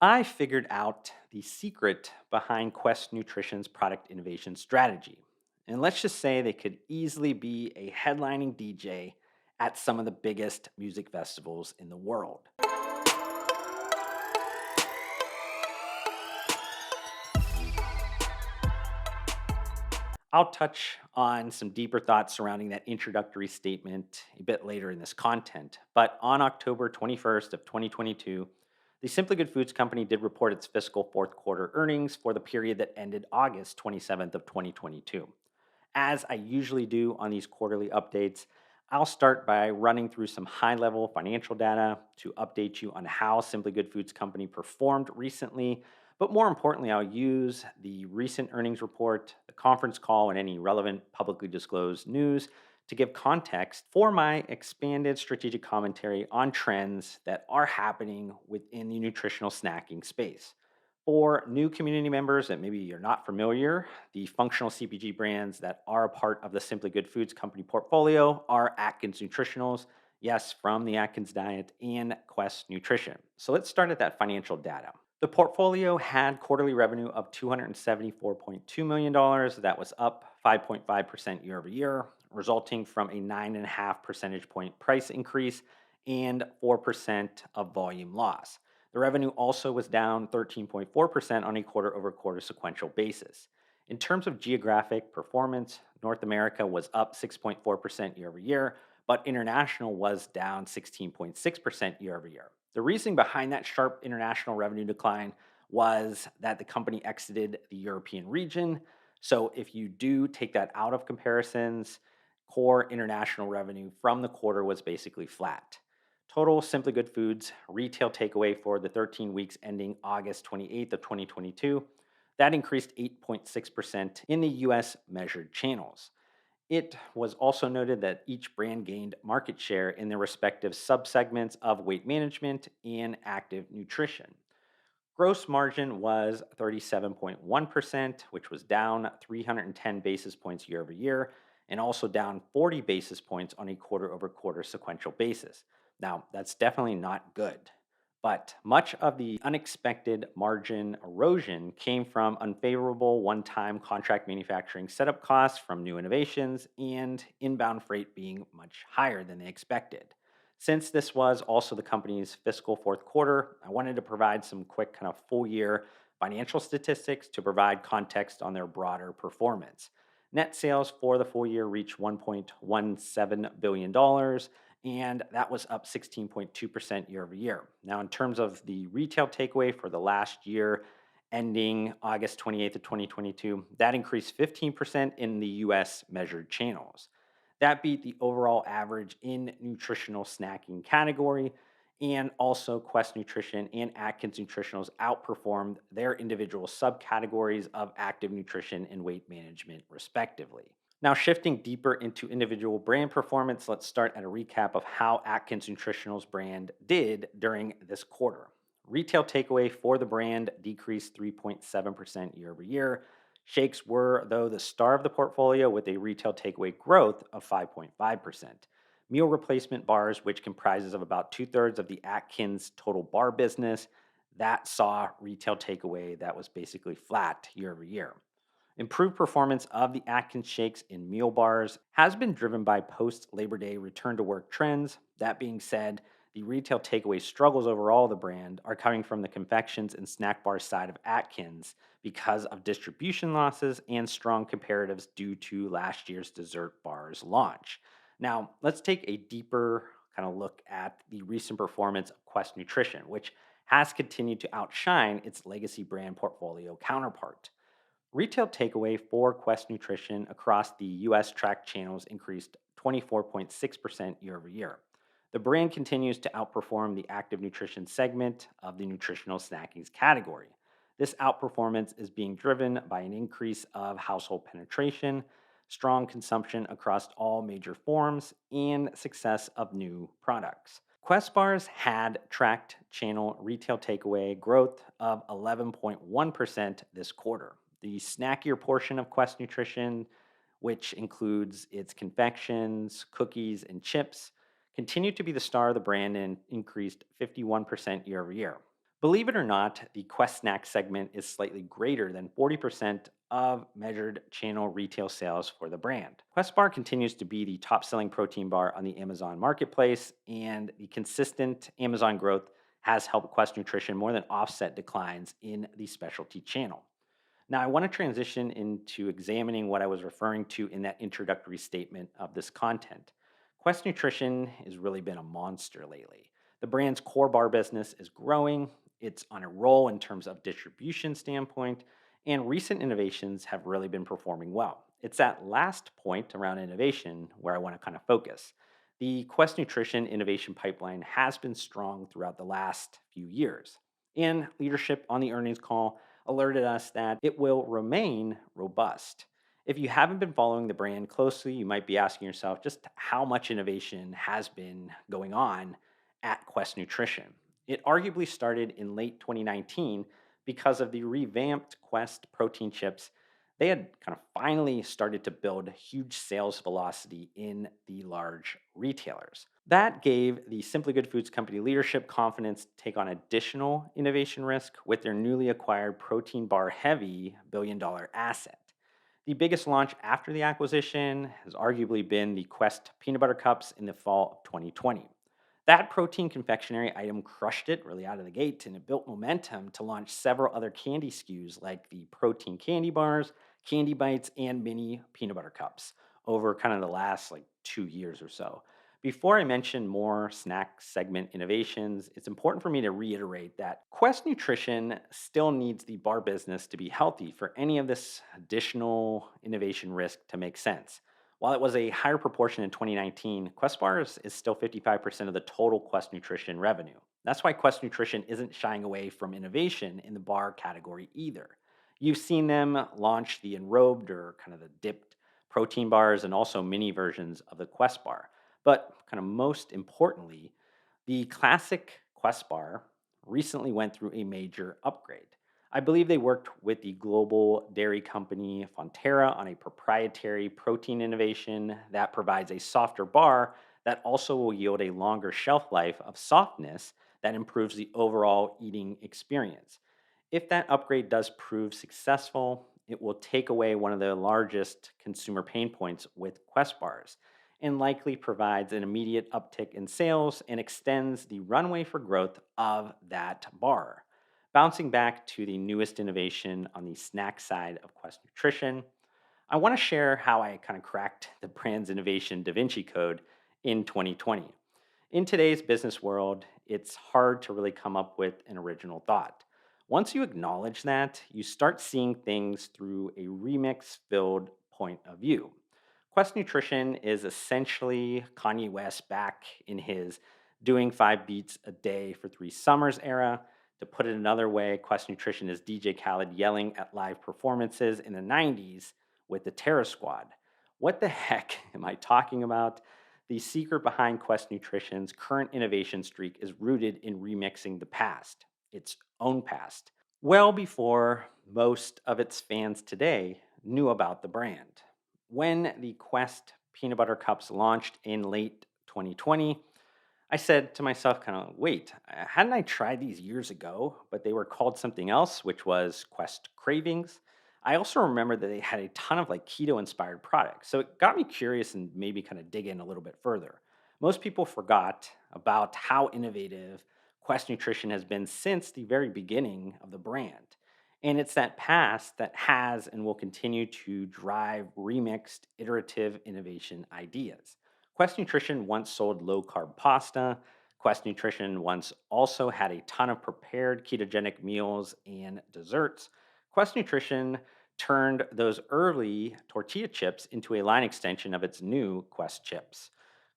I figured out the secret behind Quest Nutrition's product innovation strategy. And let's just say they could easily be a headlining DJ at some of the biggest music festivals in the world. I'll touch on some deeper thoughts surrounding that introductory statement a bit later in this content. But on October 21st of 2022, the Simply Good Foods company did report its fiscal fourth quarter earnings for the period that ended August 27th of 2022. As I usually do on these quarterly updates, I'll start by running through some high-level financial data to update you on how Simply Good Foods company performed recently. But more importantly, I'll use the recent earnings report, the conference call, and any relevant publicly disclosed news to give context for my expanded strategic commentary on trends that are happening within the nutritional snacking space. For new community members that maybe you're not familiar, the functional CPG brands that are a part of the Simply Good Foods company portfolio are Atkins Nutritionals, yes, from the Atkins diet, and Quest Nutrition. So let's start at that financial data. The portfolio had quarterly revenue of $274.2 million. That was up 5.5% year over year, resulting from a 9.5 percentage point price increase and 4% of volume loss. The revenue also was down 13.4% on a quarter over quarter sequential basis. In terms of geographic performance, North America was up 6.4% year over year, but international was down 16.6% year over year. The reasoning behind that sharp international revenue decline was that the company exited the European region. So if you do take that out of comparisons, core international revenue from the quarter was basically flat. Total Simply Good Foods retail takeaway for the 13 weeks ending August 28th of 2022, that increased 8.6% in the US measured channels. It was also noted that each brand gained market share in their respective subsegments of weight management and active nutrition. Gross margin was 37.1%, which was down 310 basis points year over year, and also down 40 basis points on a quarter over quarter sequential basis. Now, that's definitely not good. But much of the unexpected margin erosion came from unfavorable one time contract manufacturing setup costs from new innovations and inbound freight being much higher than they expected. Since this was also the company's fiscal fourth quarter, I wanted to provide some quick kind of full year financial statistics to provide context on their broader performance. Net sales for the full year reached $1.17 billion, and that was up 16.2% year over year. Now, in terms of the retail takeaway for the last year ending August 28th of 2022, that increased 15% in the US measured channels. That beat the overall average in nutritional snacking category, and also Quest Nutrition and Atkins Nutritionals outperformed their individual subcategories of active nutrition and weight management, respectively. Now, shifting deeper into individual brand performance, let's start at a recap of how Atkins Nutritionals brand did during this quarter. Retail takeaway for the brand decreased 3.7% year over year. Shakes were, though, the star of the portfolio with a retail takeaway growth of 5.5%. Meal replacement bars, which comprises of about two-thirds of the Atkins total bar business, that saw retail takeaway that was basically flat year over year. Improved performance of the Atkins shakes in meal bars has been driven by post Labor Day return to work trends. That being said, the retail takeaway struggles overall of the brand are coming from the confections and snack bar side of Atkins because of distribution losses and strong comparatives due to last year's dessert bars launch. Now, let's take a deeper kind of look at the recent performance of Quest Nutrition, which has continued to outshine its legacy brand portfolio counterpart. Retail takeaway for Quest Nutrition across the US tracked channels increased 24.6% year over year. The brand continues to outperform the active nutrition segment of the nutritional snackings category. This outperformance is being driven by an increase of household penetration, strong consumption across all major forms, and success of new products. Quest bars had tracked channel retail takeaway growth of 11.1% this quarter. The snackier portion of Quest Nutrition, which includes its confections, cookies, and chips, continued to be the star of the brand and increased 51% year over year. Believe it or not, the Quest snack segment is slightly greater than 40% of measured channel retail sales for the brand. Quest Bar continues to be the top selling protein bar on the Amazon marketplace, and the consistent Amazon growth has helped Quest Nutrition more than offset declines in the specialty channel. Now, I want to transition into examining what I was referring to in that introductory statement of this content. Quest Nutrition has really been a monster lately. The brand's core bar business is growing, it's on a roll in terms of distribution standpoint, and recent innovations have really been performing well. It's that last point around innovation where I want to kind of focus. The Quest Nutrition innovation pipeline has been strong throughout the last few years. And leadership on the earnings call alerted us that it will remain robust. If you haven't been following the brand closely, you might be asking yourself just how much innovation has been going on at Quest Nutrition. It arguably started in late 2019 because of the revamped Quest protein chips. They had kind of finally started to build huge sales velocity in the large retailers. That gave the Simply Good Foods company leadership confidence to take on additional innovation risk with their newly acquired protein bar heavy $1 billion asset. The biggest launch after the acquisition has arguably been the Quest peanut butter cups in the fall of 2020. That protein confectionery item crushed it really out of the gate, and it built momentum to launch several other candy SKUs like the protein candy bars, candy bites, and mini peanut butter cups over kind of the last like 2 years or so. Before I mention more snack segment innovations, it's important for me to reiterate that Quest Nutrition still needs the bar business to be healthy for any of this additional innovation risk to make sense. While it was a higher proportion in 2019, Quest bars is still 55% of the total Quest Nutrition revenue. That's why Quest Nutrition isn't shying away from innovation in the bar category either. You've seen them launch the enrobed or kind of the dipped protein bars and also mini versions of the Quest bar. But kind of most importantly, the classic Quest bar recently went through a major upgrade. I believe they worked with the global dairy company Fonterra on a proprietary protein innovation that provides a softer bar that also will yield a longer shelf life of softness that improves the overall eating experience. If that upgrade does prove successful, it will take away one of the largest consumer pain points with Quest bars and likely provides an immediate uptick in sales and extends the runway for growth of that bar. Bouncing back to the newest innovation on the snack side of Quest Nutrition, I want to share how I kind of cracked the brand's innovation Da Vinci Code in 2020. In today's business world, it's hard to really come up with an original thought. Once you acknowledge that, you start seeing things through a remix filled point of view. Quest Nutrition is essentially Kanye West back in his doing 5 beats a day for 3 summers era. To put it another way, Quest Nutrition is DJ Khaled yelling at live performances in the 90s with the Terror Squad. What the heck am I talking about? The secret behind Quest Nutrition's current innovation streak is rooted in remixing the past, its own past, well before most of its fans today knew about the brand. When the Quest peanut butter cups launched in late 2020, I said to myself, kind of, wait, hadn't I tried these years ago, but they were called something else, which was Quest Cravings? I also remember that they had a ton of like keto inspired products. So it got me curious and maybe kind of dig in a little bit further. Most people forgot about how innovative Quest Nutrition has been since the very beginning of the brand. And it's that past that has and will continue to drive remixed, iterative innovation ideas. Quest Nutrition once sold low carb pasta. Quest Nutrition once also had a ton of prepared ketogenic meals and desserts. Quest Nutrition turned those early tortilla chips into a line extension of its new Quest chips.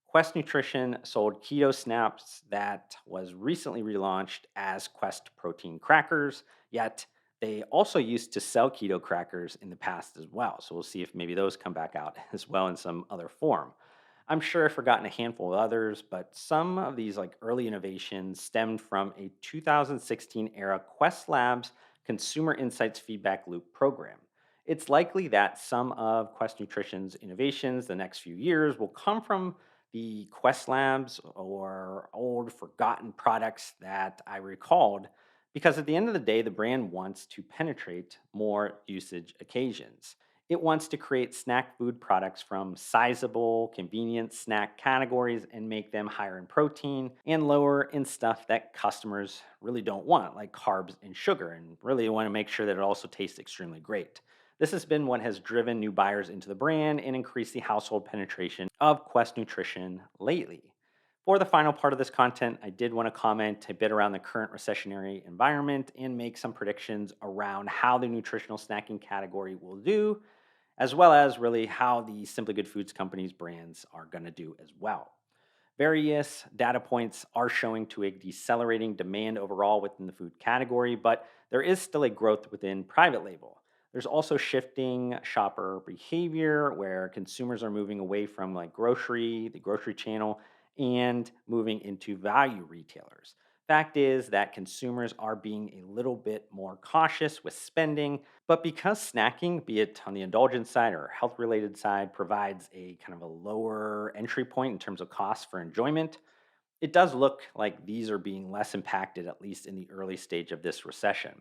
Quest Nutrition sold keto snaps that was recently relaunched as Quest protein crackers, yet they also used to sell keto crackers in the past as well. So we'll see if maybe those come back out as well in some other form. I'm sure I've forgotten a handful of others, but some of these like early innovations stemmed from a 2016 era Quest Labs consumer insights feedback loop program. It's likely that some of Quest Nutrition's innovations the next few years will come from the Quest Labs or old forgotten products that I recalled Because at the end of the day, the brand wants to penetrate more usage occasions. It wants to create snack food products from sizable, convenient snack categories and make them higher in protein and lower in stuff that customers really don't want, like carbs and sugar, and really want to make sure that it also tastes extremely great. This has been what has driven new buyers into the brand and increased the household penetration of Quest Nutrition lately. For the final part of this content, I did want to comment a bit around the current recessionary environment and make some predictions around how the nutritional snacking category will do, as well as really how the Simply Good Foods company's brands are going to do as well. Various data points are showing to a decelerating demand overall within the food category, but there is still a growth within private label. There's also shifting shopper behavior where consumers are moving away from like the grocery channel, and moving into value retailers. Fact is that consumers are being a little bit more cautious with spending, but because snacking, be it on the indulgence side or health related side, provides a kind of a lower entry point in terms of cost for enjoyment, it does look like these are being less impacted, at least in the early stage of this recession.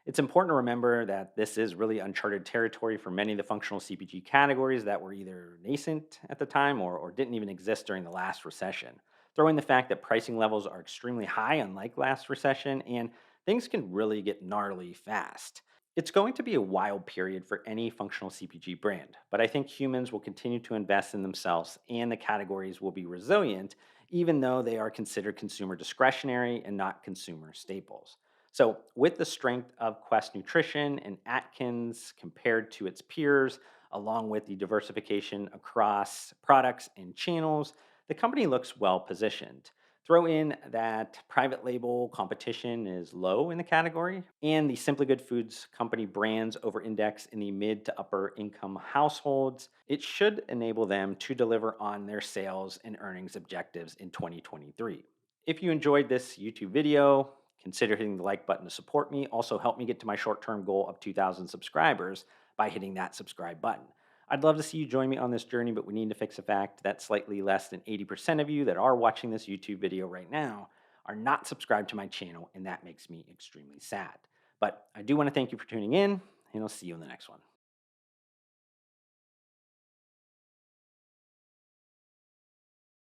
It's important to remember that this is really uncharted territory for many of the functional CPG categories that were either nascent at the time or didn't even exist during the last recession. Throw in the fact that pricing levels are extremely high, unlike last recession, and things can really get gnarly fast. It's going to be a wild period for any functional CPG brand, but I think humans will continue to invest in themselves and the categories will be resilient, even though they are considered consumer discretionary and not consumer staples. So, with the strength of Quest Nutrition and Atkins compared to its peers, along with the diversification across products and channels, the company looks well positioned. Throw in that private label competition is low in the category, and the Simply Good Foods company brands over index in the mid to upper income households. It should enable them to deliver on their sales and earnings objectives in 2023. If you enjoyed this YouTube video, consider hitting the like button to support me. Also, help me get to my short term goal of 2,000 subscribers by hitting that subscribe button. I'd love to see you join me on this journey, but we need to fix the fact that slightly less than 80% of you that are watching this YouTube video right now are not subscribed to my channel, and that makes me extremely sad. But I do want to thank you for tuning in, and I'll see you in the next one.